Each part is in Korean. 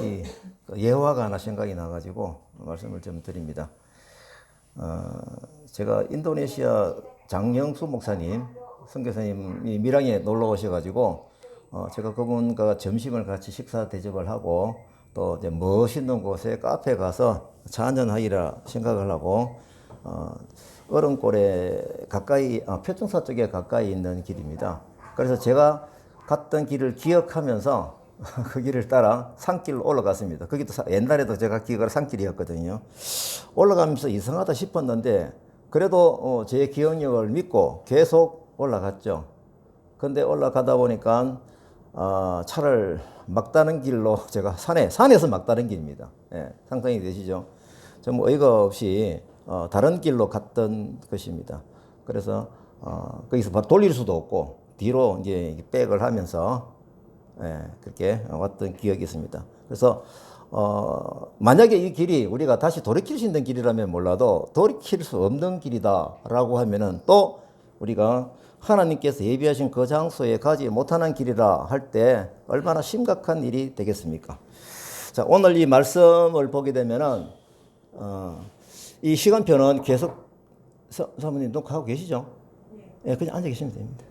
이 예화가 하나 생각이 나가지고 말씀을 좀 드립니다. 제가 인도네시아 장영수 목사님, 선교사님이 밀양에 놀러 오셔가지고 제가 그분과 점심을 같이 식사 대접을 하고 또 이제 멋있는 곳에 카페 가서 차 한잔 하기라 생각을 하고 얼음골에 가까이 표정사 쪽에 가까이 있는 길입니다. 그래서 제가 갔던 길을 기억하면서 그 길을 따라 산길로 올라갔습니다. 거기도 옛날에도 제가 기억을 산길이었거든요. 올라가면서 이상하다 싶었는데 그래도 제 기억력을 믿고 계속 올라갔죠. 근데 올라가다 보니까 차를 막다른 길로 제가 산에서 막다른 길입니다. 예, 상상이 되시죠? 좀 어이가 없이 다른 길로 갔던 것입니다. 그래서 거기서 바로 돌릴 수도 없고 뒤로 이제 백을 하면서 그렇게 왔던 기억이 있습니다. 그래서 만약에 이 길이 우리가 다시 돌이킬 수 있는 길이라면 몰라도 돌이킬 수 없는 길이다라고 하면은 또 우리가 하나님께서 예비하신 그 장소에 가지 못하는 길이라 할 때 얼마나 심각한 일이 되겠습니까? 자, 오늘 이 말씀을 보게 되면은 이 시간표는 계속 사모님 녹화하고 계시죠? 네, 그냥 앉아 계시면 됩니다.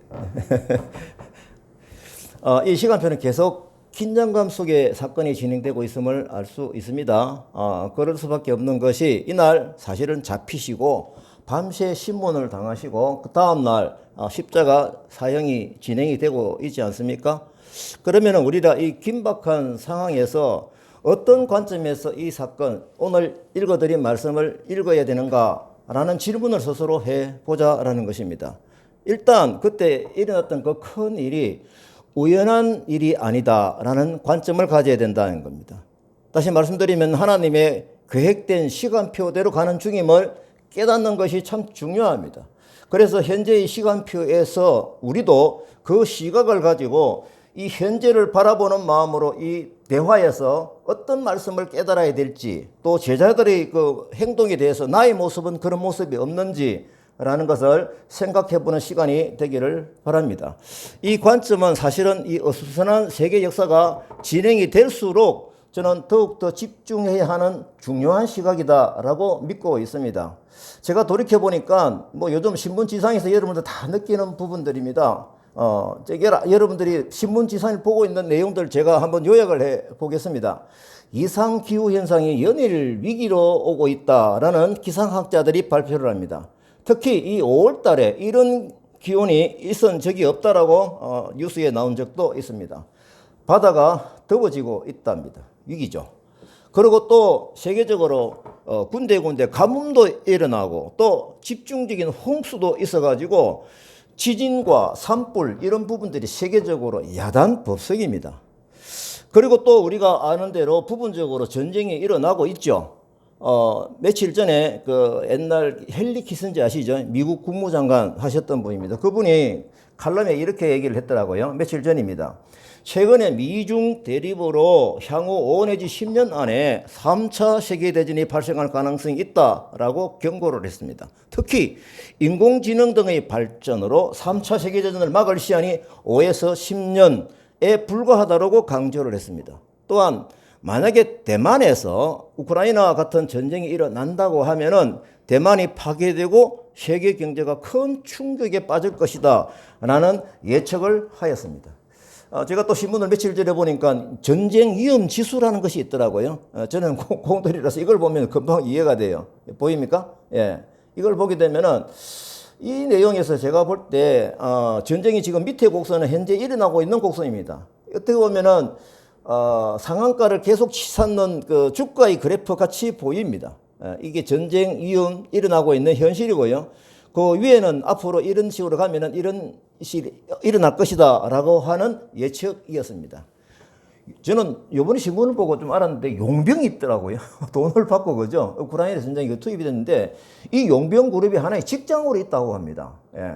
이 시간표는 계속 긴장감 속에 사건이 진행되고 있음을 알 수 있습니다. 그럴 수밖에 없는 것이 이날 사실은 잡히시고 밤새 신문을 당하시고 그 다음날 십자가 사형이 진행이 되고 있지 않습니까? 그러면 우리가 이 긴박한 상황에서 어떤 관점에서 이 사건, 오늘 읽어드린 말씀을 읽어야 되는가라는 질문을 스스로 해보자라는 것입니다. 일단 그때 일어났던 그 큰 일이 우연한 일이 아니다라는 관점을 가져야 된다는 겁니다. 다시 말씀드리면 하나님의 계획된 시간표대로 가는 중임을 깨닫는 것이 참 중요합니다. 그래서 현재의 시간표에서 우리도 그 시각을 가지고 이 현재를 바라보는 마음으로 이 대화에서 어떤 말씀을 깨달아야 될지 또 제자들의 그 행동에 대해서 나의 모습은 그런 모습이 없는지 라는 것을 생각해보는 시간이 되기를 바랍니다. 이 관점은 사실은 이 어수선한 세계 역사가 진행이 될수록 저는 더욱더 집중해야 하는 중요한 시각이다라고 믿고 있습니다. 제가 돌이켜보니까 뭐 요즘 신문지상에서 여러분들 다 느끼는 부분들입니다. 여러분들이 신문지상을 보고 있는 내용들 제가 한번 요약을 해보겠습니다. 이상기후현상이 연일 위기로 오고 있다라는 기상학자들이 발표를 합니다. 특히 이 5월 달에 이런 기온이 있은 적이 없다라고 뉴스에 나온 적도 있습니다. 바다가 더워지고 있답니다. 위기죠. 그리고 또 세계적으로 군데군데 가뭄도 일어나고 또 집중적인 홍수도 있어가지고 지진과 산불 이런 부분들이 세계적으로 야단법석입니다. 그리고 또 우리가 아는 대로 부분적으로 전쟁이 일어나고 있죠. 며칠 전에 그 옛날 헨리 키슨저 아시죠? 미국 국무장관 하셨던 분입니다. 그분이 칼럼에 이렇게 얘기를 했더라고요. 며칠 전입니다. 최근에 미중 대립으로 향후 5 내지 10년 안에 3차 세계대전이 발생할 가능성이 있다라고 경고를 했습니다. 특히 인공지능 등의 발전으로 3차 세계대전을 막을 시한이 5에서 10년에 불과하다고 강조를 했습니다. 또한 만약에 대만에서 우크라이나와 같은 전쟁이 일어난다고 하면은 대만이 파괴되고 세계 경제가 큰 충격에 빠질 것이다 라는 예측을 하였습니다. 제가 또 신문을 며칠 전에 보니까 전쟁 위험 지수라는 것이 있더라고요. 저는 공돌이라서 이걸 보면 금방 이해가 돼요. 보입니까? 예. 이걸 보게 되면은 이 내용에서 제가 볼 때 전쟁이 지금 밑에 곡선은 현재 일어나고 있는 곡선입니다. 어떻게 보면은 상한가를 계속 치솟는 그 주가의 그래프 같이 보입니다. 이게 전쟁 위험 일어나고 있는 현실이고요. 그 위에는 앞으로 이런 식으로 가면은 이런 일이 일어날 것이다 라고 하는 예측이었습니다. 저는 이번에 신문을 보고 좀 알았는데 용병이 있더라고요. 돈을 받고 그죠? 우크라이나 전쟁이 투입이 됐는데 이 용병 그룹이 하나의 직장으로 있다고 합니다. 예.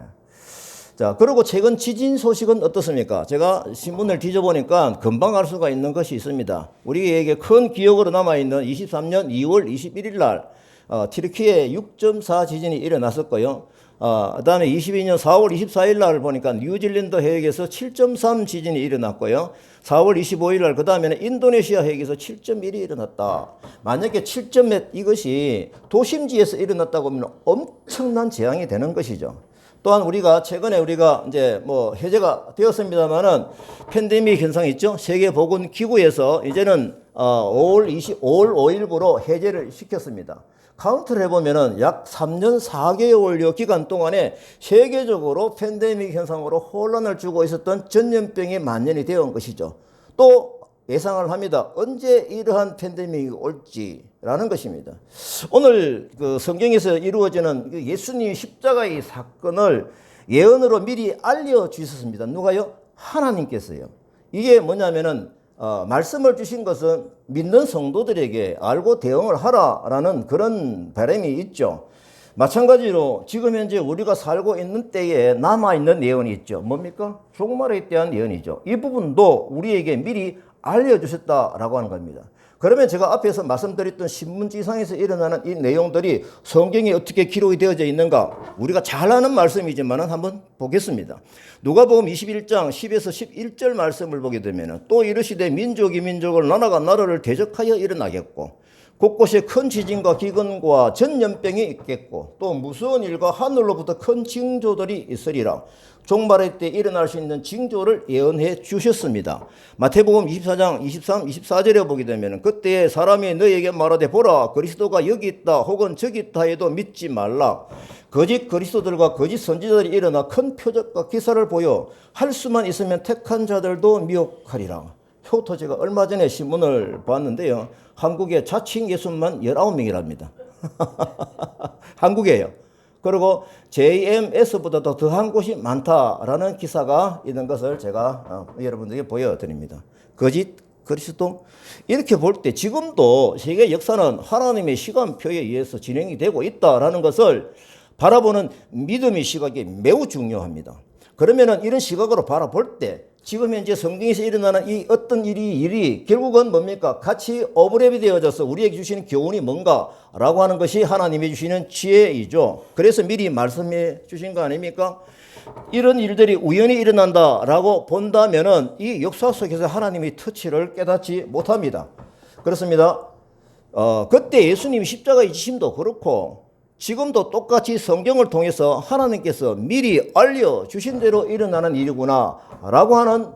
자, 그리고 최근 지진 소식은 어떻습니까? 제가 신문을 뒤져보니까 금방 알 수가 있는 것이 있습니다. 우리에게 큰 기억으로 남아있는 23년 2월 21일 날 튀르키예 6.4 지진이 일어났었고요. 그다음에 22년 4월 24일 날 보니까 뉴질랜드 해역에서 7.3 지진이 일어났고요. 4월 25일 날 그다음에는 인도네시아 해역에서 7.1이 일어났다. 만약에 7.몇 이것이 도심지에서 일어났다고 하면 엄청난 재앙이 되는 것이죠. 또한 우리가 최근에 우리가 이제 뭐 해제가 되었습니다만은 팬데믹 현상이 있죠. 세계보건기구에서 이제는 5월 5일부로 해제를 시켰습니다. 카운트를 해보면은 약 3년 4개월여 기간 동안에 세계적으로 팬데믹 현상으로 혼란을 주고 있었던 전염병이 만연이 되어 온 것이죠. 또 예상을 합니다. 언제 이러한 팬데믹이 올지라는 것입니다. 오늘 그 성경에서 이루어지는 예수님 십자가의 사건을 예언으로 미리 알려주셨습니다. 누가요? 하나님께서요. 이게 뭐냐면은 말씀을 주신 것은 믿는 성도들에게 알고 대응을 하라라는 그런 바람이 있죠. 마찬가지로 지금 현재 우리가 살고 있는 때에 남아있는 예언이 있죠. 뭡니까? 종말에 대한 예언이죠. 이 부분도 우리에게 미리 알려주셨다라고 하는 겁니다. 그러면 제가 앞에서 말씀드렸던 신문지상에서 일어나는 이 내용들이 성경에 어떻게 기록이 되어져 있는가? 우리가 잘 아는 말씀이지만 한번 보겠습니다. 누가복음 21장 10에서 11절 말씀을 보게 되면 또 이르시되 민족이 민족을 나라가 나라를 대적하여 일어나겠고 곳곳에 큰 지진과 기근과 전염병이 있겠고 또 무서운 일과 하늘로부터 큰 징조들이 있으리라. 종말의 때 일어날 수 있는 징조를 예언해 주셨습니다. 마태복음 24장 23, 24절에 보게 되면 그때에 사람이 너희에게 말하되 보라 그리스도가 여기 있다 혹은 저기 있다 해도 믿지 말라. 거짓 그리스도들과 거짓 선지자들이 일어나 큰 표적과 기사를 보여 할 수만 있으면 택한 자들도 미혹하리라. 효토 제가 얼마 전에 신문을 봤는데요. 한국에 자칭 예수만 19명이랍니다. 한국에요. 그리고 JMS보다도 더한 곳이 많다라는 기사가 있는 것을 제가 여러분들에게 보여드립니다. 거짓 그리스도 이렇게 볼 때 지금도 세계 역사는 하나님의 시간표에 의해서 진행이 되고 있다라는 것을 바라보는 믿음의 시각이 매우 중요합니다. 그러면은 이런 시각으로 바라볼 때 지금 현재 성경에서 일어나는 이 어떤 일이 결국은 뭡니까? 같이 오버랩이 되어져서 우리에게 주시는 교훈이 뭔가라고 하는 것이 하나님이 주시는 지혜이죠. 그래서 미리 말씀해 주신 거 아닙니까? 이런 일들이 우연히 일어난다라고 본다면은 이 역사 속에서 하나님의 터치를 깨닫지 못합니다. 그렇습니다. 그때 예수님 십자가의 지심도 그렇고 지금도 똑같이 성경을 통해서 하나님께서 미리 알려주신 대로 일어나는 일이구나 라고 하는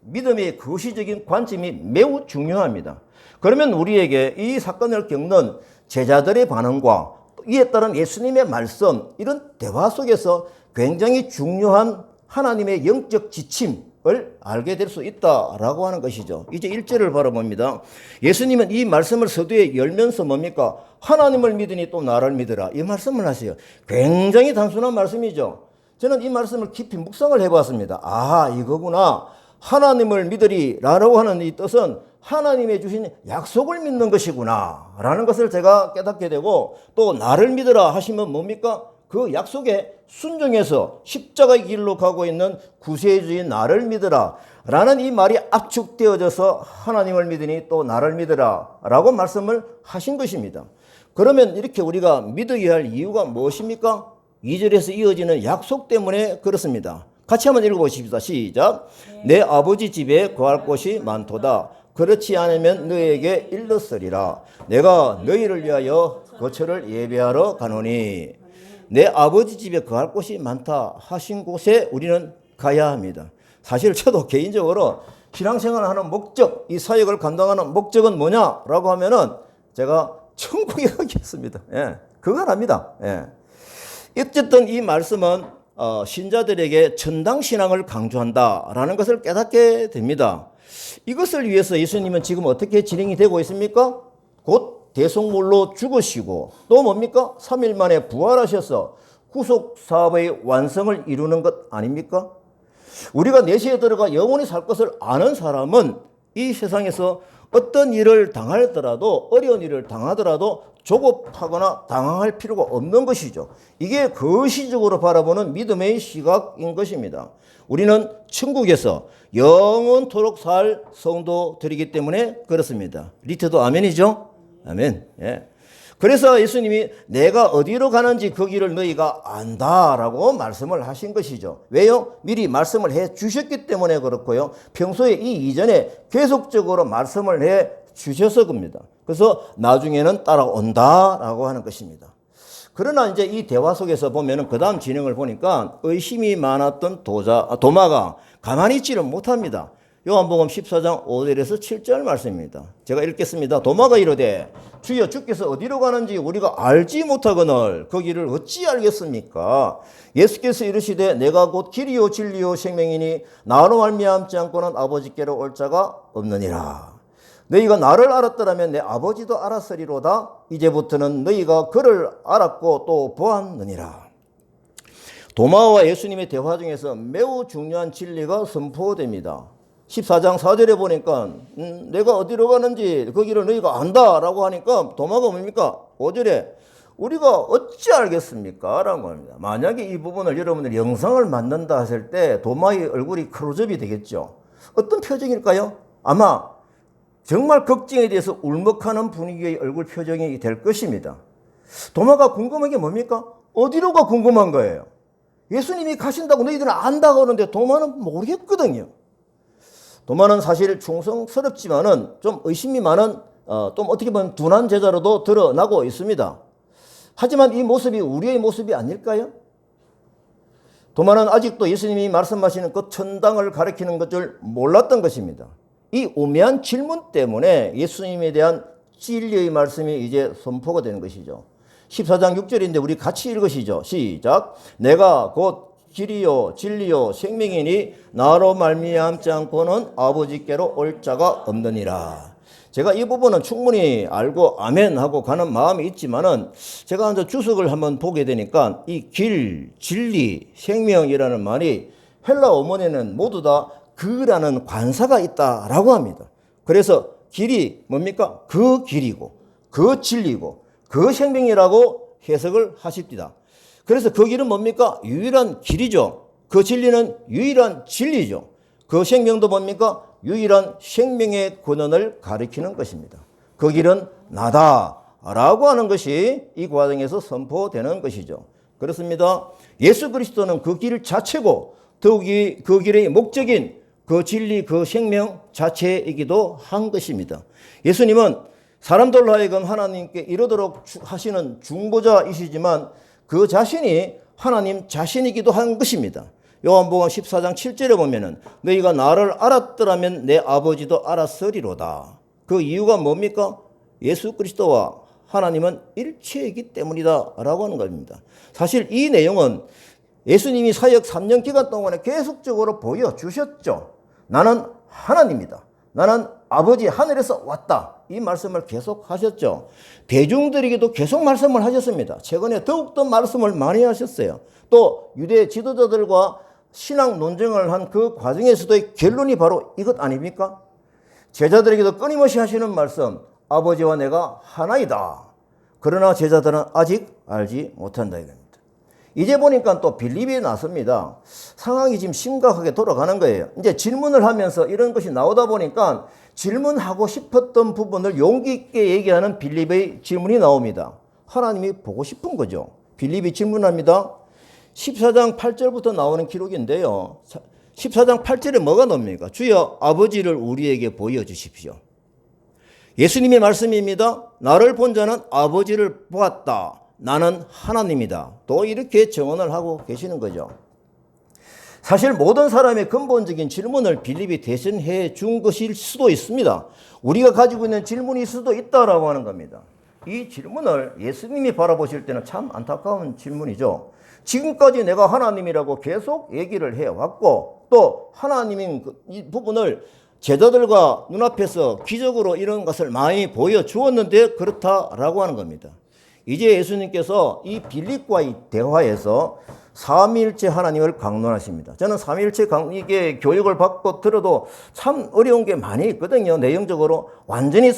믿음의 거시적인 관점이 매우 중요합니다. 그러면 우리에게 이 사건을 겪는 제자들의 반응과 이에 따른 예수님의 말씀 이런 대화 속에서 굉장히 중요한 하나님의 영적 지침을 알게 될 수 있다라고 하는 것이죠. 이제 1절을 바라봅니다. 예수님은 이 말씀을 서두에 열면서 뭡니까? 하나님을 믿으니 또 나를 믿으라. 이 말씀을 하세요. 굉장히 단순한 말씀이죠. 저는 이 말씀을 깊이 묵상을 해봤습니다. 아, 이거구나. 하나님을 믿으리라고 하는 이 뜻은 하나님의 주신 약속을 믿는 것이구나 라는 것을 제가 깨닫게 되고 또 나를 믿으라 하시면 뭡니까? 그 약속에 순종해서 십자가의 길로 가고 있는 구세주인 나를 믿으라 라는 이 말이 압축되어져서 하나님을 믿으니 또 나를 믿으라 라고 말씀을 하신 것입니다. 그러면 이렇게 우리가 믿어야 할 이유가 무엇입니까? 2절에서 이어지는 약속 때문에 그렇습니다. 같이 한번 읽어보십시다. 시작. 내 아버지 집에 거할 곳이 많도다. 그렇지 않으면 너에게 일렀으리라. 내가 너희를 위하여 거처를 예배하러 가노니. 내 아버지 집에 거할 곳이 많다 하신 곳에 우리는 가야 합니다. 사실 저도 개인적으로 신앙생활을 하는 목적, 이 사역을 감당하는 목적은 뭐냐라고 하면은 제가 천국에 가겠습니다. 예, 그거랍니다. 예. 어쨌든 이 말씀은 신자들에게 전당신앙을 강조한다라는 것을 깨닫게 됩니다. 이것을 위해서 예수님은 지금 어떻게 진행이 되고 있습니까? 곧 대속물로 죽으시고 또 뭡니까? 3일 만에 부활하셔서 구속사업의 완성을 이루는 것 아닙니까? 우리가 내시에 들어가 영원히 살 것을 아는 사람은 이 세상에서 어떤 일을 당하더라도 어려운 일을 당하더라도 조급하거나 당황할 필요가 없는 것이죠. 이게 거시적으로 바라보는 믿음의 시각인 것입니다. 우리는 천국에서 영원토록 살 성도들이기 때문에 그렇습니다. 리트도 아멘이죠? 아멘. 예. 그래서 예수님이 내가 어디로 가는지 그 길을 너희가 안다라고 말씀을 하신 것이죠. 왜요? 미리 말씀을 해 주셨기 때문에 그렇고요. 평소에 이 이전에 계속적으로 말씀을 해 주셔서 겁니다. 그래서 나중에는 따라온다라고 하는 것입니다. 그러나 이제 이 대화 속에서 보면은 그 다음 진행을 보니까 의심이 많았던 도마가 가만히 있지를 못합니다. 요한복음 14장 5절에서 7절 말씀입니다. 제가 읽겠습니다. 도마가 이르되 주여 주께서 어디로 가는지 우리가 알지 못하거늘 그 길을 어찌 알겠습니까? 예수께서 이르시되 내가 곧 길이요 진리요 생명이니 나로 말미암지 않고는 아버지께로 올 자가 없느니라. 너희가 나를 알았더라면 내 아버지도 알았으리로다. 이제부터는 너희가 그를 알았고 또 보았느니라. 도마와 예수님의 대화 중에서 매우 중요한 진리가 선포됩니다. 14장 4절에 보니까 내가 어디로 가는지 그 길을 너희가 안다라고 하니까 도마가 뭡니까? 5절에 우리가 어찌 알겠습니까? 라고 합니다. 만약에 이 부분을 여러분들 영상을 만든다 했을 때 도마의 얼굴이 클로즈업이 되겠죠. 어떤 표정일까요? 아마 정말 걱정에 대해서 울먹하는 분위기의 얼굴 표정이 될 것입니다. 도마가 궁금한 게 뭡니까? 어디로가 궁금한 거예요. 예수님이 가신다고 너희들은 안다고 하는데 도마는 모르겠거든요. 도마는 사실 충성스럽지만은 좀 의심이 많은 좀 어떻게 보면 둔한 제자로도 드러나고 있습니다. 하지만 이 모습이 우리의 모습이 아닐까요? 도마는 아직도 예수님이 말씀하시는 그 천당을 가리키는 것을 몰랐던 것입니다. 이 우매한 질문 때문에 예수님에 대한 진리의 말씀이 이제 선포가 되는 것이죠. 14장 6절인데 우리 같이 읽으시죠. 시작. 내가 곧 길이요 진리요 생명이니 나로 말미암지 않고는 아버지께로 올 자가 없느니라. 제가 이 부분은 충분히 알고 아멘 하고 가는 마음이 있지만은 제가 이제 주석을 한번 보게 되니까 이 길, 진리, 생명이라는 말이 헬라 어문에는 모두 다 그라는 관사가 있다라고 합니다. 그래서 길이 뭡니까? 그 길이고 그 진리고 그 생명이라고 해석을 하십니다. 그래서 그 길은 뭡니까? 유일한 길이죠. 그 진리는 유일한 진리죠. 그 생명도 뭡니까? 유일한 생명의 근원을 가리키는 것입니다. 그 길은 나다라고 하는 것이 이 과정에서 선포되는 것이죠. 그렇습니다. 예수 그리스도는 그 길 자체고 더욱이 그 길의 목적인 그 진리, 그 생명 자체이기도 한 것입니다. 예수님은 사람들로 하여금 하나님께 이르도록 하시는 중보자이시지만 그 자신이 하나님 자신이기도 한 것입니다. 요한복음 14장 7절에 보면은 너희가 나를 알았더라면 내 아버지도 알았으리로다. 그 이유가 뭡니까? 예수 그리스도와 하나님은 일체이기 때문이다 라고 하는 겁니다. 사실 이 내용은 예수님이 사역 3년 기간 동안에 계속적으로 보여주셨죠. 나는 하나님이다. 나는 아버지 하늘에서 왔다. 이 말씀을 계속 하셨죠. 대중들에게도 계속 말씀을 하셨습니다. 최근에 더욱더 말씀을 많이 하셨어요. 또 유대 지도자들과 신앙 논쟁을 한 그 과정에서도의 결론이 바로 이것 아닙니까? 제자들에게도 끊임없이 하시는 말씀, 아버지와 내가 하나이다. 그러나 제자들은 아직 알지 못한다 이겁니다. 이제 보니까 또 빌립이 나섭니다. 상황이 지금 심각하게 돌아가는 거예요. 이제 질문을 하면서 이런 것이 나오다 보니까 질문하고 싶었던 부분을 용기 있게 얘기하는 빌립의 질문이 나옵니다. 하나님이 보고 싶은 거죠. 빌립이 질문합니다. 14장 8절부터 나오는 기록인데요. 14장 8절에 뭐가 나옵니까? 주여 아버지를 우리에게 보여주십시오. 예수님의 말씀입니다. 나를 본 자는 아버지를 보았다. 나는 하나님이다. 또 이렇게 정언을 하고 계시는 거죠. 사실 모든 사람의 근본적인 질문을 빌립이 대신해 준 것일 수도 있습니다. 우리가 가지고 있는 질문일 수도 있다라고 하는 겁니다. 이 질문을 예수님이 바라보실 때는 참 안타까운 질문이죠. 지금까지 내가 하나님이라고 계속 얘기를 해왔고 또 하나님인 이 부분을 제자들과 눈앞에서 기적으로 이런 것을 많이 보여주었는데 그렇다라고 하는 겁니다. 이제 예수님께서 이 빌립과의 대화에서 삼위일체 하나님을 강론하십니다. 저는 삼위일체 이게 교육을 받고 들어도 참 어려운 게 많이 있거든요. 내용적으로 완전히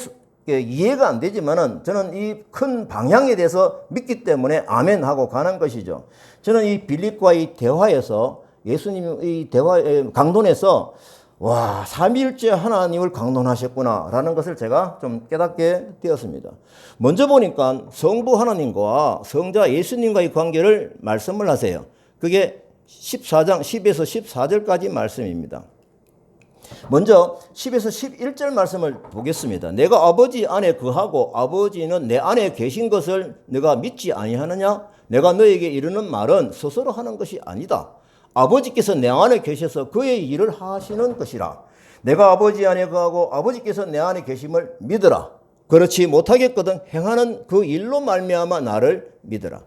이해가 안 되지만은 저는 이 큰 방향에 대해서 믿기 때문에 아멘 하고 가는 것이죠. 저는 이 빌립과의 대화에서 예수님의 대화의 강론에서 와, 삼위일체 하나님을 강론하셨구나라는 것을 제가 좀 깨닫게 되었습니다. 먼저 보니까 성부 하나님과 성자 예수님과의 관계를 말씀을 하세요. 그게 14장 10에서 14절까지 말씀입니다. 먼저 10에서 11절 말씀을 보겠습니다. 내가 아버지 안에 거하고 아버지는 내 안에 계신 것을 내가 믿지 아니하느냐? 내가 너에게 이르는 말은 스스로 하는 것이 아니다. 아버지께서 내 안에 계셔서 그의 일을 하시는 것이라. 내가 아버지 안에 거하고 아버지께서 내 안에 계심을 믿으라. 그렇지 못하겠거든 행하는 그 일로 말미암아 나를 믿으라.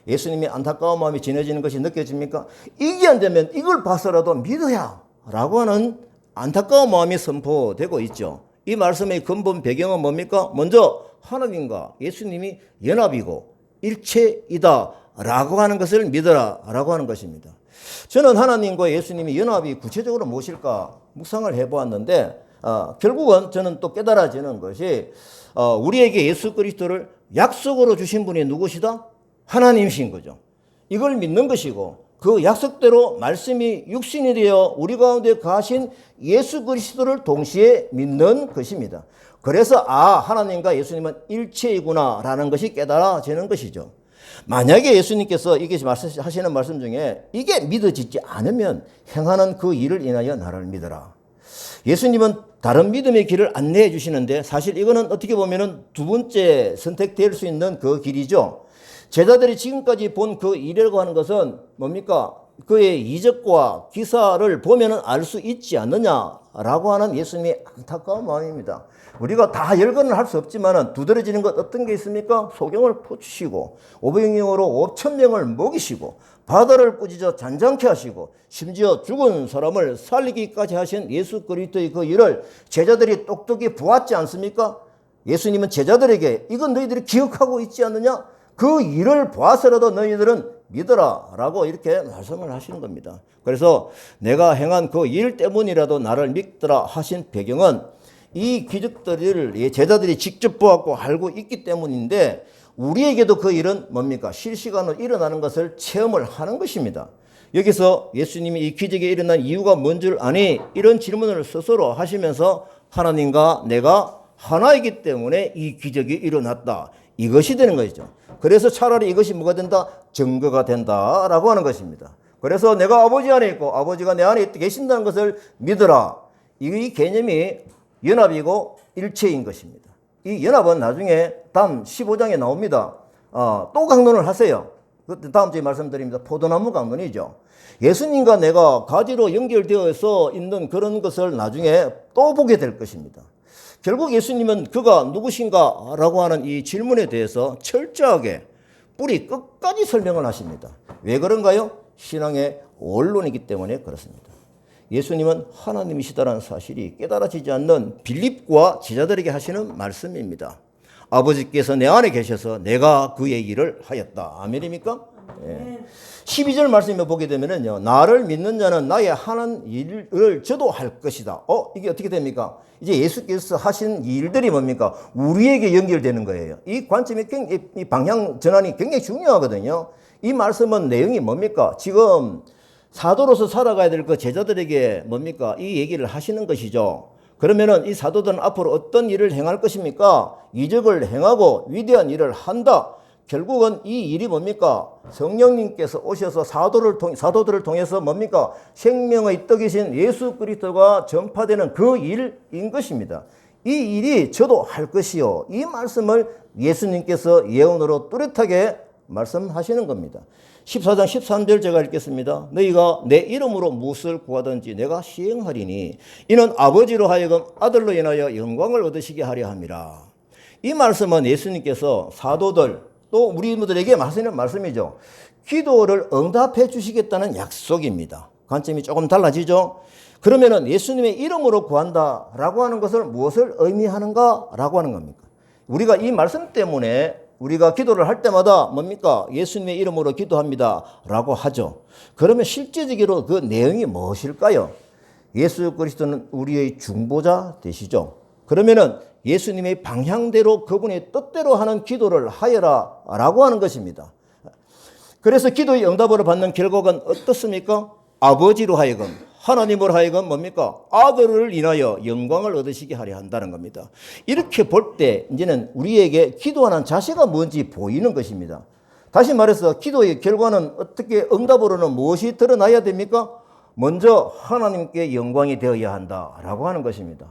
예수님의 안타까운 마음이 진해지는 것이 느껴집니까? 이게 안 되면 이걸 봐서라도 믿어야 라고 하는 안타까운 마음이 선포되고 있죠. 이 말씀의 근본 배경은 뭡니까? 먼저 하나님과 예수님이 연합이고 일체이다 라고 하는 것을 믿어라 라고 하는 것입니다. 저는 하나님과 예수님이 연합이 구체적으로 무엇일까 묵상을 해보았는데 결국은 저는 또 깨달아지는 것이 우리에게 예수 그리스도를 약속으로 주신 분이 누구시다? 하나님이신 거죠. 이걸 믿는 것이고 그 약속대로 말씀이 육신이 되어 우리 가운데 가신 예수 그리스도를 동시에 믿는 것입니다. 그래서 하나님과 예수님은 일체이구나라는 것이 깨달아지는 것이죠. 만약에 예수님께서 이게 하시는 말씀 중에 이게 믿어지지 않으면 행하는 그 일을 인하여 나를 믿어라. 예수님은 다른 믿음의 길을 안내해 주시는데 사실 이거는 어떻게 보면은 두 번째 선택될 수 있는 그 길이죠. 제자들이 지금까지 본 그 일이라고 하는 것은 뭡니까? 그의 이적과 기사를 보면은 알 수 있지 않느냐라고 하는 예수님의 안타까운 마음입니다. 우리가 다 열거는 할 수 없지만은 두드러지는 것 어떤 게 있습니까? 소경을 퍼주시고 500명으로 5,000명을 먹이시고 바다를 꾸짖어 잔잔케 하시고 심지어 죽은 사람을 살리기까지 하신 예수 그리스도의 그 일을 제자들이 똑똑히 보았지 않습니까? 예수님은 제자들에게 이건 너희들이 기억하고 있지 않느냐? 그 일을 봐서라도 너희들은 믿어라 라고 이렇게 말씀을 하시는 겁니다. 그래서 내가 행한 그 일 때문이라도 나를 믿더라 하신 배경은 이 기적들을 제자들이 직접 보았고 알고 있기 때문인데 우리에게도 그 일은 뭡니까? 실시간으로 일어나는 것을 체험을 하는 것입니다. 여기서 예수님이 이 기적이 일어난 이유가 뭔 줄 아니? 이런 질문을 스스로 하시면서 하나님과 내가 하나이기 때문에 이 기적이 일어났다. 이것이 되는 것이죠. 그래서 차라리 이것이 뭐가 된다? 증거가 된다라고 하는 것입니다. 그래서 내가 아버지 안에 있고 아버지가 내 안에 계신다는 것을 믿어라. 이 개념이 연합이고 일체인 것입니다. 이 연합은 나중에 다음 15장에 나옵니다. 또 강론을 하세요. 그때 다음 주에 말씀드립니다. 포도나무 강론이죠. 예수님과 내가 가지로 연결되어서 있는 그런 것을 나중에 또 보게 될 것입니다. 결국 예수님은 그가 누구신가 라고 하는 이 질문에 대해서 철저하게 뿌리 끝까지 설명을 하십니다. 왜 그런가요? 신앙의 원론이기 때문에 그렇습니다. 예수님은 하나님이시다라는 사실이 깨달아지지 않는 빌립과 제자들에게 하시는 말씀입니다. 아버지께서 내 안에 계셔서 내가 그의 일을 하였다. 아멘입니까? 예. 12절 말씀을 보게 되면은요, 나를 믿는 자는 나의 하는 일을 저도 할 것이다. 이게 어떻게 됩니까? 이제 예수께서 하신 일들이 뭡니까? 우리에게 연결되는 거예요. 이 관점이 이 방향 전환이 굉장히 중요하거든요. 이 말씀은 내용이 뭡니까? 지금 사도로서 살아가야 될 그 제자들에게 뭡니까? 이 얘기를 하시는 것이죠. 그러면은 이 사도들은 앞으로 어떤 일을 행할 것입니까? 이적을 행하고 위대한 일을 한다. 결국은 이 일이 뭡니까? 성령님께서 오셔서 사도들을 통해서 뭡니까? 생명의 떡이신 예수 그리스도가 전파되는 그 일인 것입니다. 이 일이 저도 할 것이요. 이 말씀을 예수님께서 예언으로 뚜렷하게 말씀하시는 겁니다. 14장 13절 제가 읽겠습니다. 너희가 내 이름으로 무엇을 구하든지 내가 시행하리니 이는 아버지로 하여금 아들로 인하여 영광을 얻으시게 하려 함이라. 이 말씀은 예수님께서 사도들 또 우리들에게 하시는 말씀이죠. 기도를 응답해 주시겠다는 약속입니다. 관점이 조금 달라지죠. 그러면은 예수님의 이름으로 구한다라고 하는 것을 무엇을 의미하는가라고 하는 겁니까? 우리가 이 말씀 때문에 우리가 기도를 할 때마다 뭡니까? 예수님의 이름으로 기도합니다라고 하죠. 그러면 실제적으로 그 내용이 무엇일까요? 예수 그리스도는 우리의 중보자 되시죠. 그러면은 예수님의 방향대로 그분의 뜻대로 하는 기도를 하여라 라고 하는 것입니다. 그래서 기도의 응답을 받는 결과가 어떻습니까? 아버지로 하여금 하나님을 하여금 뭡니까? 아들을 인하여 영광을 얻으시게 하려 한다는 겁니다. 이렇게 볼 때 이제는 우리에게 기도하는 자세가 뭔지 보이는 것입니다. 다시 말해서 기도의 결과는 어떻게 응답으로는 무엇이 드러나야 됩니까? 먼저 하나님께 영광이 되어야 한다라고 하는 것입니다.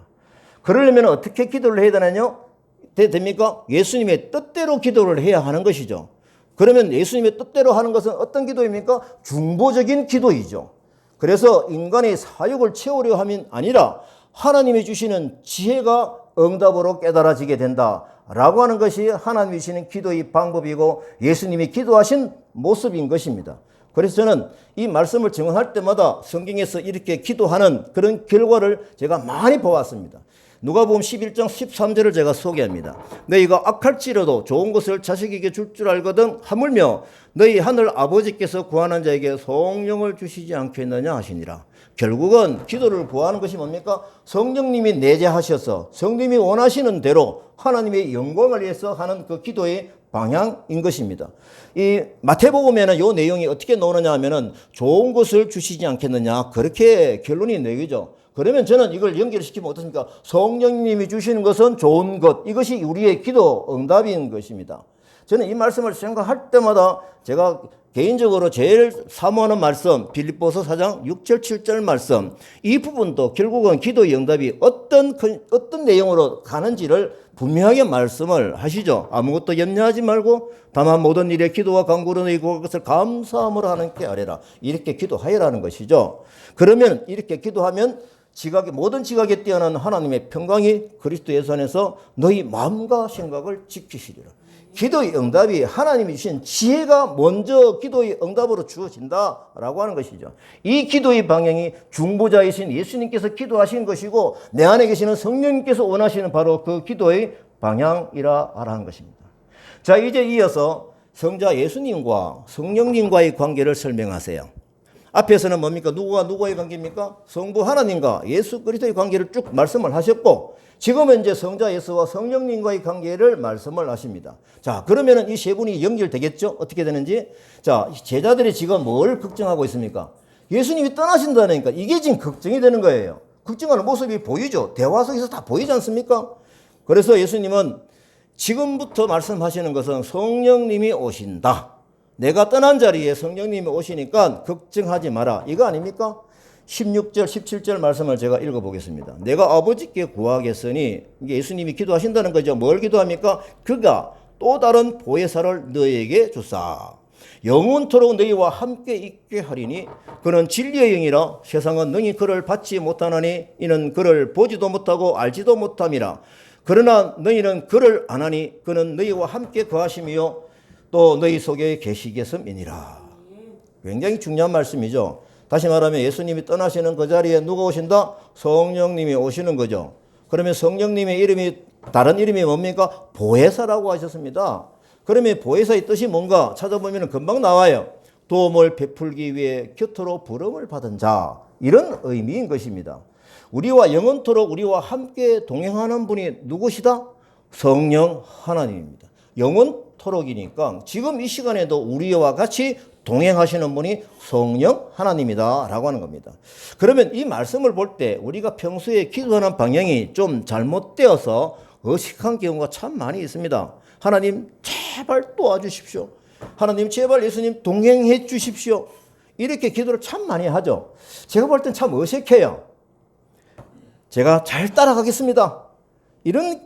그러려면 어떻게 기도를 해야 되나요? 됩니까? 예수님의 뜻대로 기도를 해야 하는 것이죠. 그러면 예수님의 뜻대로 하는 것은 어떤 기도입니까? 중보적인 기도이죠. 그래서 인간의 사욕을 채우려 함이 아니라 하나님이 주시는 지혜가 응답으로 깨달아지게 된다라고 하는 것이 하나님이 주시는 기도의 방법이고 예수님이 기도하신 모습인 것입니다. 그래서 저는 이 말씀을 증언할 때마다 성경에서 이렇게 기도하는 그런 결과를 제가 많이 보았습니다. 누가복음 11장 13절을 제가 소개합니다. 너희가 악할지라도 좋은 것을 자식에게 줄 줄 알거든 하물며 너희 하늘 아버지께서 구하는 자에게 성령을 주시지 않겠느냐 하시니라. 결국은 기도를 구하는 것이 뭡니까? 성령님이 내재하셔서 성령님이 원하시는 대로 하나님의 영광을 위해서 하는 그 기도의 방향인 것입니다. 이 마태복음에는 이 내용이 어떻게 나오느냐 하면은 좋은 것을 주시지 않겠느냐 그렇게 결론이 내기죠. 그러면 저는 이걸 연결시키면 어떻습니까? 성령님이 주시는 것은 좋은 것, 이것이 우리의 기도 응답인 것입니다. 저는 이 말씀을 생각할 때마다 제가 개인적으로 제일 사모하는 말씀, 빌립보서 4장 6절 7절 말씀, 이 부분도 결국은 기도의 응답이 어떤 내용으로 가는지를 분명하게 말씀을 하시죠. 아무것도 염려하지 말고 다만 모든 일에 기도와 간구로 너희 구할 것을 감사함으로 하나님께 아뢰라. 이렇게 기도하여라는 것이죠. 그러면 이렇게 기도하면 모든 지각에 뛰어난 하나님의 평강이 그리스도 예수 안에서 너희 마음과 생각을 지키시리라. 기도의 응답이 하나님이 주신 지혜가 먼저 기도의 응답으로 주어진다라고 하는 것이죠. 이 기도의 방향이 중보자이신 예수님께서 기도하신 것이고 내 안에 계시는 성령님께서 원하시는 바로 그 기도의 방향이라 하는 것입니다. 자, 이제 이어서 성자 예수님과 성령님과의 관계를 설명하세요. 앞에서는 뭡니까? 누구와 누구의 관계입니까? 성부 하나님과 예수 그리스도의 관계를 쭉 말씀을 하셨고 지금은 이제 성자 예수와 성령님과의 관계를 말씀을 하십니다. 자, 그러면은 이 세 분이 연결되겠죠? 어떻게 되는지? 자, 제자들이 지금 뭘 걱정하고 있습니까? 예수님이 떠나신다니까 이게 지금 걱정이 되는 거예요. 걱정하는 모습이 보이죠? 대화 속에서 다 보이지 않습니까? 그래서 예수님은 지금부터 말씀하시는 것은 성령님이 오신다. 내가 떠난 자리에 성령님이 오시니까 걱정하지 마라. 이거 아닙니까? 16절, 17절 말씀을 제가 읽어보겠습니다. 내가 아버지께 구하겠으니 이게 예수님이 기도하신다는 거죠. 뭘 기도합니까? 그가 또 다른 보혜사를 너희에게 주사 영원토록 너희와 함께 있게 하리니 그는 진리의 영이라 세상은 능히 그를 받지 못하나니 이는 그를 보지도 못하고 알지도 못함이라. 그러나 너희는 그를 아나니 그는 너희와 함께 거하심이요 또 너희 속에 계시겠음이니라. 굉장히 중요한 말씀이죠. 다시 말하면 예수님이 떠나시는 그 자리에 누가 오신다? 성령님이 오시는 거죠. 그러면 성령님의 이름이 다른 이름이 뭡니까? 보혜사라고 하셨습니다. 그러면 보혜사의 뜻이 뭔가 찾아보면 금방 나와요. 도움을 베풀기 위해 곁으로 부름을 받은 자. 이런 의미인 것입니다. 우리와 영원토록 우리와 함께 동행하는 분이 누구시다? 성령 하나님입니다. 영원토록이니까 지금 이 시간에도 우리와 같이 동행하시는 분이 성령 하나님이다 라고 하는 겁니다. 그러면 이 말씀을 볼 때 우리가 평소에 기도하는 방향이 좀 잘못되어서 어색한 경우가 참 많이 있습니다. 하나님 제발 도와주십시오. 하나님 제발 예수님 동행해 주십시오. 이렇게 기도를 참 많이 하죠. 제가 볼 땐 참 어색해요. 제가 잘 따라가겠습니다. 이런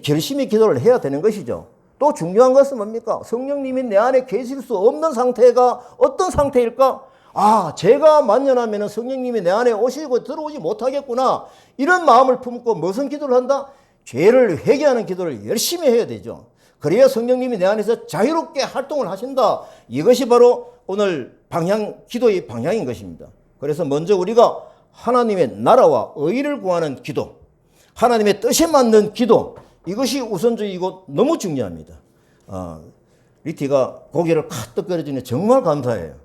결심의 기도를 해야 되는 것이죠. 또 중요한 것은 뭡니까? 성령님이 내 안에 계실 수 없는 상태가 어떤 상태일까? 아, 제가 만연하면 성령님이 내 안에 오시고 들어오지 못하겠구나. 이런 마음을 품고 무슨 기도를 한다? 죄를 회개하는 기도를 열심히 해야 되죠. 그래야 성령님이 내 안에서 자유롭게 활동을 하신다. 이것이 바로 오늘 기도의 방향인 것입니다. 그래서 먼저 우리가 하나님의 나라와 의를 구하는 기도, 하나님의 뜻에 맞는 기도, 이것이 우선적이고 너무 중요합니다. 리티가 고개를 카뜩 거려주니 정말 감사해요.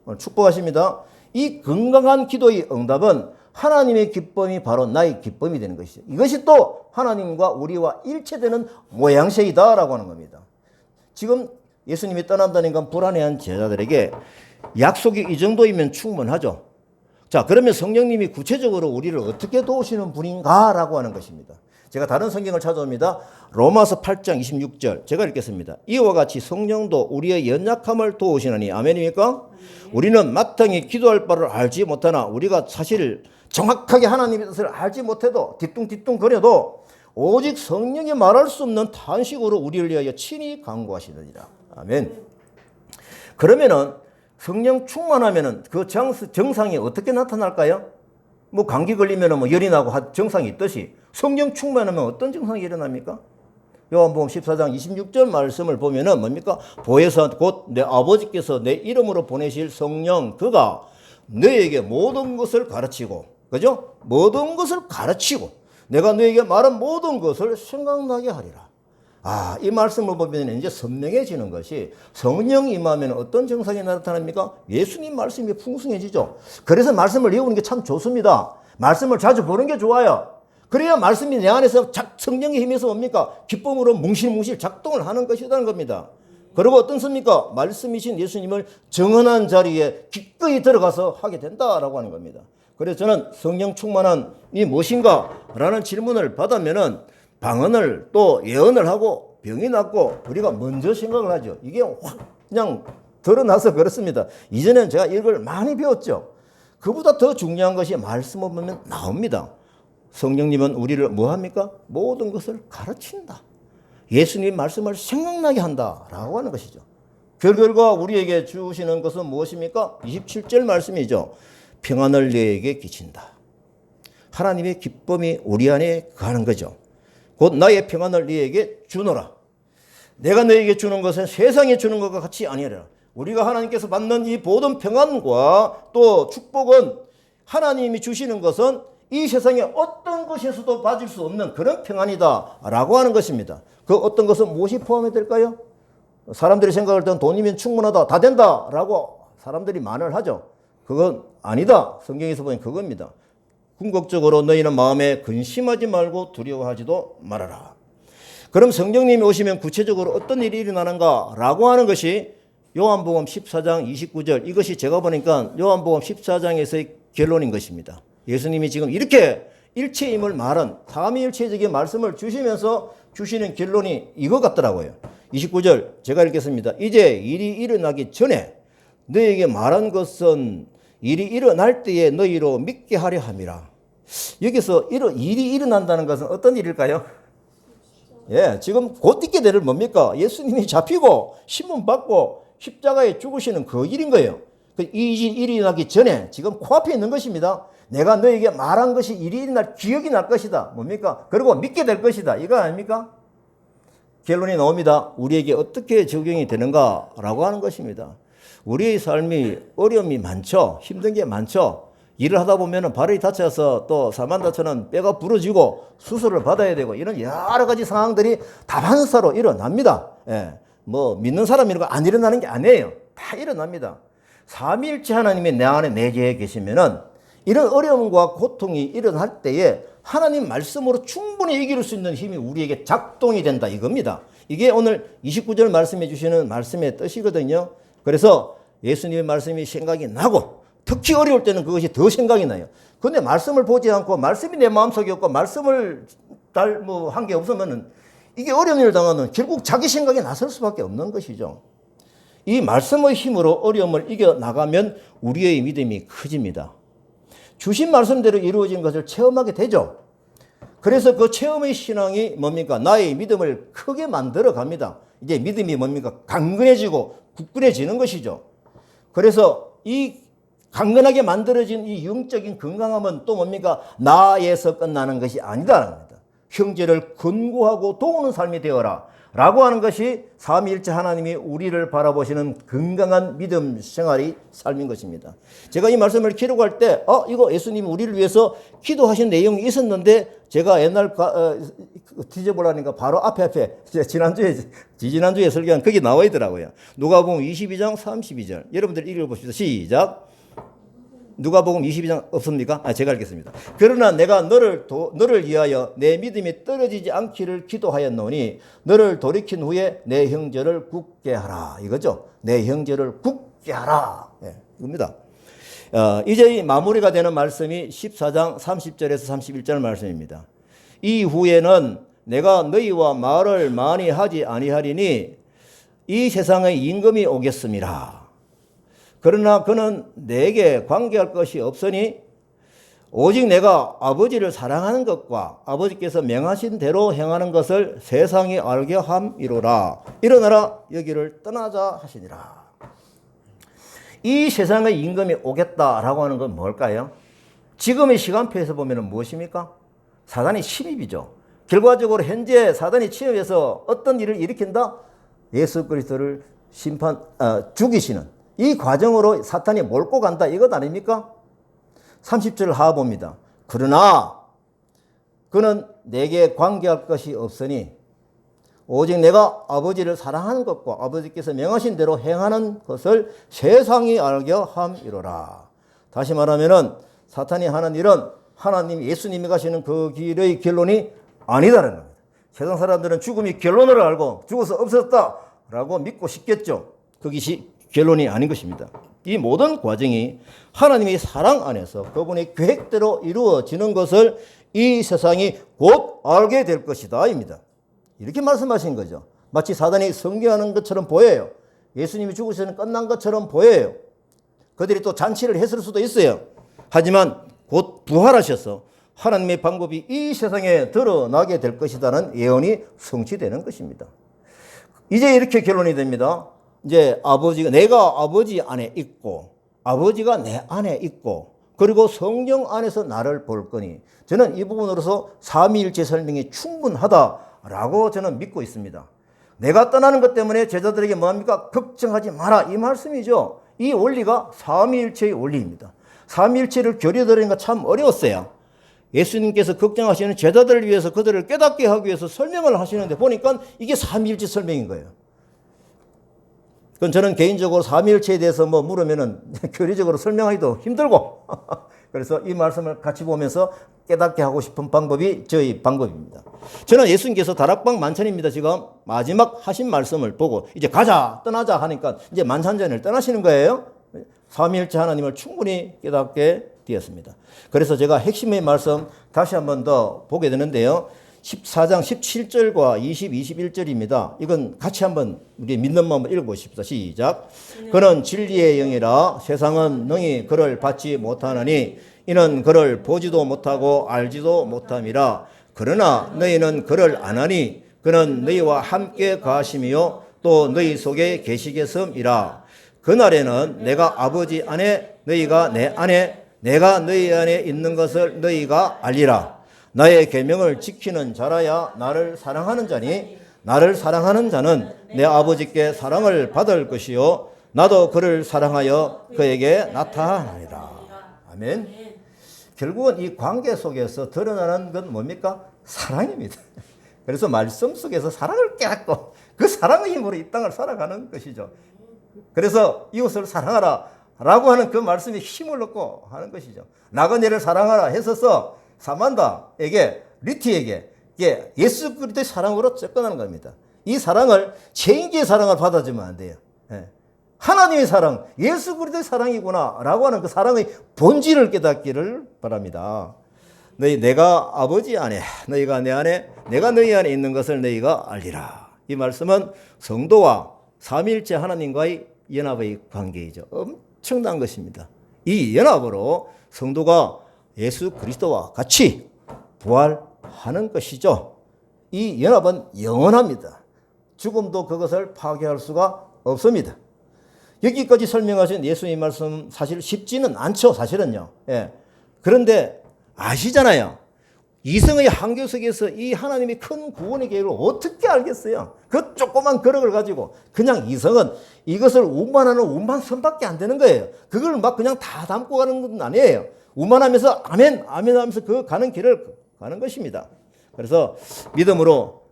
오늘 축복하십니다. 이 건강한 기도의 응답은 하나님의 기쁨이 바로 나의 기쁨이 되는 것이죠. 이것이 또 하나님과 우리와 일체되는 모양새이다라고 하는 겁니다. 지금 예수님이 떠난다는 건 불안해한 제자들에게 약속이 이 정도이면 충분하죠. 자, 그러면 성령님이 구체적으로 우리를 어떻게 도우시는 분인가라고 하는 것입니다. 제가 다른 성경을 찾아옵니다. 로마서 8장 26절 제가 읽겠습니다. 이와 같이 성령도 우리의 연약함을 도우시나니 아멘입니까? 우리는 마땅히 기도할 바를 알지 못하나 우리가 사실 정확하게 하나님의 뜻을 알지 못해도 뒤뚱뒤뚱 거려도 오직 성령이 말할 수 없는 탄식으로 우리를 위하여 친히 간구하시느니라. 아멘. 그러면은 성령 충만하면은 그 정상이 어떻게 나타날까요? 뭐 감기 걸리면은 뭐 열이 나고 정상이 있듯이 성령 충만하면 어떤 증상이 일어납니까? 요한복음 14장 26절 말씀을 보면은 뭡니까? 보혜사 곧 내 아버지께서 내 이름으로 보내실 성령 그가 너에게 모든 것을 가르치고, 그죠? 모든 것을 가르치고 내가 너에게 말한 모든 것을 생각나게 하리라. 아, 이 말씀을 보면 이제 선명해지는 것이 성령 임하면 어떤 증상이 나타납니까? 예수님 말씀이 풍성해지죠. 그래서 말씀을 외우는 게 참 좋습니다. 말씀을 자주 보는 게 좋아요. 그래야 말씀이 내 안에서 성령의 힘에서 뭡니까? 기쁨으로 뭉실뭉실 작동을 하는 것이라는 겁니다. 그리고 어떻습니까? 말씀이신 예수님을 정언한 자리에 기꺼이 들어가서 하게 된다라고 하는 겁니다. 그래서 저는 성령 충만함이 무엇인가? 라는 질문을 받으면은 방언을 또 예언을 하고 병이 낫고 우리가 먼저 생각을 하죠. 이게 확 그냥 드러나서 그렇습니다. 이전엔 제가 이걸 많이 배웠죠. 그보다 더 중요한 것이 말씀을 보면 나옵니다. 성령님은 우리를 뭐 합니까? 모든 것을 가르친다. 예수님 말씀을 생각나게 한다라고 하는 것이죠. 그 결과 우리에게 주시는 것은 무엇입니까? 27절 말씀이죠. 평안을 너에게 끼친다. 하나님의 기쁨이 우리 안에 가는 거죠. 곧 나의 평안을 너에게 주노라. 내가 너에게 주는 것은 세상에 주는 것과 같이 아니라 우리가 하나님께서 받는 이 모든 평안과 또 축복은 하나님이 주시는 것은 이 세상에 어떤 것에서도 받을 수 없는 그런 평안이다 라고 하는 것입니다. 그 어떤 것은 무엇이 포함이 될까요? 사람들이 생각할 때는 돈이면 충분하다, 다 된다 라고 사람들이 말을 하죠. 그건 아니다. 성경에서 보면 그겁니다. 궁극적으로 너희는 마음에 근심하지 말고 두려워하지도 말아라. 그럼 성령님이 오시면 구체적으로 어떤 일이 일어나는가 라고 하는 것이 요한복음 14장 29절, 이것이 제가 보니까 요한복음 14장에서의 결론인 것입니다. 예수님이 지금 이렇게 일체임을 말한 삼위일체적인 말씀을 주시면서 주시는 결론이 이거 같더라고요. 29절 제가 읽겠습니다. 이제 일이 일어나기 전에 너에게 말한 것은 일이 일어날 때에 너희로 믿게 하려 함이라. 여기서 일이 일어난다는 것은 어떤 일일까요? 예, 지금 곧 있게 될 뭡니까? 예수님이 잡히고 신문 받고 십자가에 죽으시는 그 일인 거예요. 이 일이 일어나기 전에 지금 코앞에 있는 것입니다. 내가 너에게 말한 것이 일이 일어날 기억이 날 것이다. 뭡니까? 그리고 믿게 될 것이다. 이거 아닙니까? 결론이 나옵니다. 우리에게 어떻게 적용이 되는가라고 하는 것입니다. 우리의 삶이 어려움이 많죠. 힘든 게 많죠. 일을 하다 보면 발이 다쳐서 또 사만다처럼 뼈가 부러지고 수술을 받아야 되고 이런 여러 가지 상황들이 다반사로 일어납니다. 예. 뭐 믿는 사람이라고 안 일어나는 게 아니에요. 다 일어납니다. 삼위일체 하나님이 내 안에 내재해 계시면은 이런 어려움과 고통이 일어날 때에 하나님 말씀으로 충분히 이길 수 있는 힘이 우리에게 작동이 된다 이겁니다. 이게 오늘 29절 말씀해 주시는 말씀의 뜻이거든요. 그래서 예수님의 말씀이 생각이 나고 특히 어려울 때는 그것이 더 생각이 나요. 근데 말씀을 보지 않고 말씀이 내 마음속에 없고 말씀을 한 게 없으면은 이게 어려운 일을 당하면 결국 자기 생각이 나설 수밖에 없는 것이죠. 이 말씀의 힘으로 어려움을 이겨나가면 우리의 믿음이 커집니다. 주신 말씀대로 이루어진 것을 체험하게 되죠. 그래서 그 체험의 신앙이 뭡니까? 나의 믿음을 크게 만들어 갑니다. 이제 믿음이 뭡니까? 강건해지고 굳건해지는 것이죠. 그래서 이 강건하게 만들어진 이 영적인 건강함은 또 뭡니까? 나에서 끝나는 것이 아니다라는 겁니다. 형제를 권고하고 도우는 삶이 되어라 라고 하는 것이 삼위일체 하나님이 우리를 바라보시는 건강한 믿음 생활의 삶인 것입니다. 제가 이 말씀을 기록할 때 이거 예수님이 우리를 위해서 기도하신 내용이 있었는데 제가 옛날 뒤져보려니까 바로 앞에 지지난주에 설교한 거기 나와 있더라고요. 누가복음 22장 32절 여러분들 읽어보십시오. 시작. 누가복음 22장 없습니까? 제가 읽겠습니다. 그러나 내가 너를 위하여 내 믿음이 떨어지지 않기를 기도하였노니 너를 돌이킨 후에 내 형제를 굳게 하라. 이거죠. 내 형제를 굳게 하라. 예, 이겁니다. 이제 마무리가 되는 말씀이 14장 30절에서 31절 말씀입니다. 이후에는 내가 너희와 말을 많이 하지 아니하리니 이 세상의 임금이 오겠음이라. 그러나 그는 내게 관계할 것이 없으니 오직 내가 아버지를 사랑하는 것과 아버지께서 명하신 대로 행하는 것을 세상이 알게 함이로라. 일어나라 여기를 떠나자 하시니라. 이 세상의 임금이 오겠다라고 하는 건 뭘까요? 지금의 시간표에서 보면 무엇입니까? 사단의 침입이죠. 결과적으로 현재 사단이 침입해서 어떤 일을 일으킨다? 예수 그리스도를 죽이시는 이 과정으로 사탄이 몰고 간다 이것 아닙니까? 30절 하하 봅니다. 그러나 그는 내게 관계할 것이 없으니 오직 내가 아버지를 사랑하는 것과 아버지께서 명하신 대로 행하는 것을 세상이 알게 함이로라. 다시 말하면은 사탄이 하는 일은 하나님 예수님이 가시는 그 길의 결론이 아니다라는 겁니다. 세상 사람들은 죽음이 결론을 알고 죽어서 없었다라고 믿고 싶겠죠. 그것이 결론이 아닌 것입니다. 이 모든 과정이 하나님의 사랑 안에서 그분의 계획대로 이루어지는 것을 이 세상이 곧 알게 될 것이다 입니다. 이렇게 말씀하신 거죠. 마치 사단이 성경하는 것처럼 보여요. 예수님이 죽으시는 끝난 것처럼 보여요. 그들이 또 잔치를 했을 수도 있어요. 하지만 곧 부활하셔서 하나님의 방법이 이 세상에 드러나게 될 것이라는 예언이 성취되는 것입니다. 이제 이렇게 결론이 됩니다. 이제 내가 아버지 안에 있고 아버지가 내 안에 있고 그리고 성령 안에서 나를 볼 거니 저는 이 부분으로서 삼위일체 설명이 충분하다라고 저는 믿고 있습니다. 내가 떠나는 것 때문에 제자들에게 뭐합니까? 걱정하지 마라 이 말씀이죠. 이 원리가 삼위일체의 원리입니다. 삼위일체를 교리들으니까 참 어려웠어요. 예수님께서 걱정하시는 제자들을 위해서 그들을 깨닫게 하기 위해서 설명을 하시는데 보니까 이게 삼위일체 설명인 거예요. 그건 저는 개인적으로 삼위일체에 대해서 물으면은 교리적으로 설명하기도 힘들고 그래서 이 말씀을 같이 보면서 깨닫게 하고 싶은 방법이 저희 방법입니다. 저는 예수님께서 다락방 만찬입니다. 지금 마지막 하신 말씀을 보고 이제 가자 떠나자 하니까 이제 만찬전을 떠나시는 거예요. 삼위일체 하나님을 충분히 깨닫게 되었습니다. 그래서 제가 핵심의 말씀 다시 한 번 더 보게 되는데요. 14장 17절과 20, 21절입니다. 이건 같이 한번 우리 믿는 마음으로 읽어보십시다. 시작. 그는 진리의 영이라 세상은 능히 그를 받지 못하느니 이는 그를 보지도 못하고 알지도 못함이라. 그러나 너희는 그를 아나니 그는 너희와 함께 가심이요 또 너희 속에 계시겠음이라. 그날에는 내가 아버지 안에 너희가 내 안에 내가 너희 안에 있는 것을 너희가 알리라. 나의 계명을 지키는 자라야 나를 사랑하는 자니 나를 사랑하는 자는 내 아버지께 사랑을 받을 것이요 나도 그를 사랑하여 그에게 나타나리라. 아멘. 결국은 이 관계 속에서 드러나는 건 뭡니까? 사랑입니다. 그래서 말씀 속에서 사랑을 깨닫고 그 사랑의 힘으로 이 땅을 살아가는 것이죠. 그래서 이웃을 사랑하라 라고 하는 그 말씀에 힘을 얻고 하는 것이죠. 나그네를 사랑하라 했어서 사만다에게 리티에게 예수 그리스도의 사랑으로 접근하는 겁니다. 이 사랑을 죄인의 사랑을 받아주면 안 돼요. 하나님의 사랑, 예수 그리스도의 사랑이구나 라고 하는 그 사랑의 본질을 깨닫기를 바랍니다. 내가 아버지 안에 너희가 내 안에 내가 너희 안에 있는 것을 너희가 알리라. 이 말씀은 성도와 삼위일체 하나님과의 연합의 관계이죠. 엄청난 것입니다. 이 연합으로 성도가 예수 그리스도와 같이 부활하는 것이죠. 이 연합은 영원합니다. 죽음도 그것을 파괴할 수가 없습니다. 여기까지 설명하신 예수님 말씀 사실 쉽지는 않죠. 사실은요. 그런데 아시잖아요. 이성의 한계 속에서 이 하나님의 큰 구원의 계획을 어떻게 알겠어요? 그 조그만 그릇을 가지고 그냥 이성은 이것을 운반하는 운반선밖에 안 되는 거예요. 그걸 막 그냥 다 담고 가는 건 아니에요. 운반하면서 아멘 아멘 하면서 그 가는 길을 가는 것입니다. 그래서 믿음으로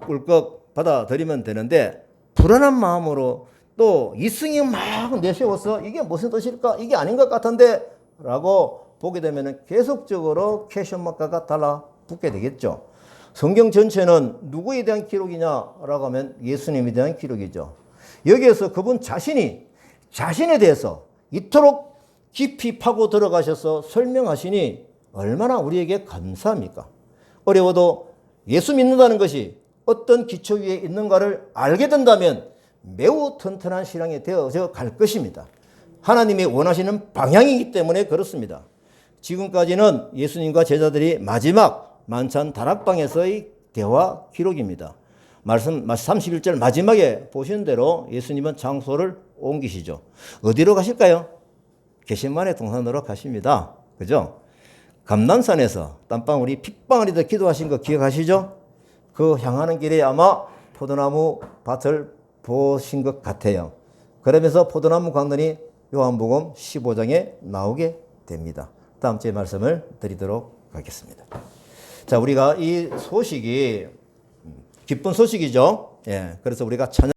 꿀꺽 받아들이면 되는데 불안한 마음으로 또 이성이 막 내세워서 이게 무슨 뜻일까? 이게 아닌 것 같은데 라고 보게 되면 계속적으로 퀘스천마크가 달라붙게 되겠죠. 성경 전체는 누구에 대한 기록이냐라고 하면 예수님에 대한 기록이죠. 여기에서 그분 자신에 대해서 이토록 깊이 파고 들어가셔서 설명하시니 얼마나 우리에게 감사합니까? 어려워도 예수 믿는다는 것이 어떤 기초 위에 있는가를 알게 된다면 매우 튼튼한 신앙이 되어져 갈 것입니다. 하나님이 원하시는 방향이기 때문에 그렇습니다. 지금까지는 예수님과 제자들이 마지막 만찬 다락방에서의 대화 기록입니다. 말씀 31절 마지막에 보시는 대로 예수님은 장소를 옮기시죠. 어디로 가실까요? 겟세마네 동산으로 가십니다. 그죠? 감람산에서 땀방울이 핏방울이다 기도하신 거 기억하시죠? 그 향하는 길에 아마 포도나무 밭을 보신 것 같아요. 그러면서 포도나무 강론이 요한복음 15장에 나오게 됩니다. 다음 주에 말씀을 드리도록 하겠습니다. 자, 우리가 이 소식이 기쁜 소식이죠. 예, 그래서 우리가 찬양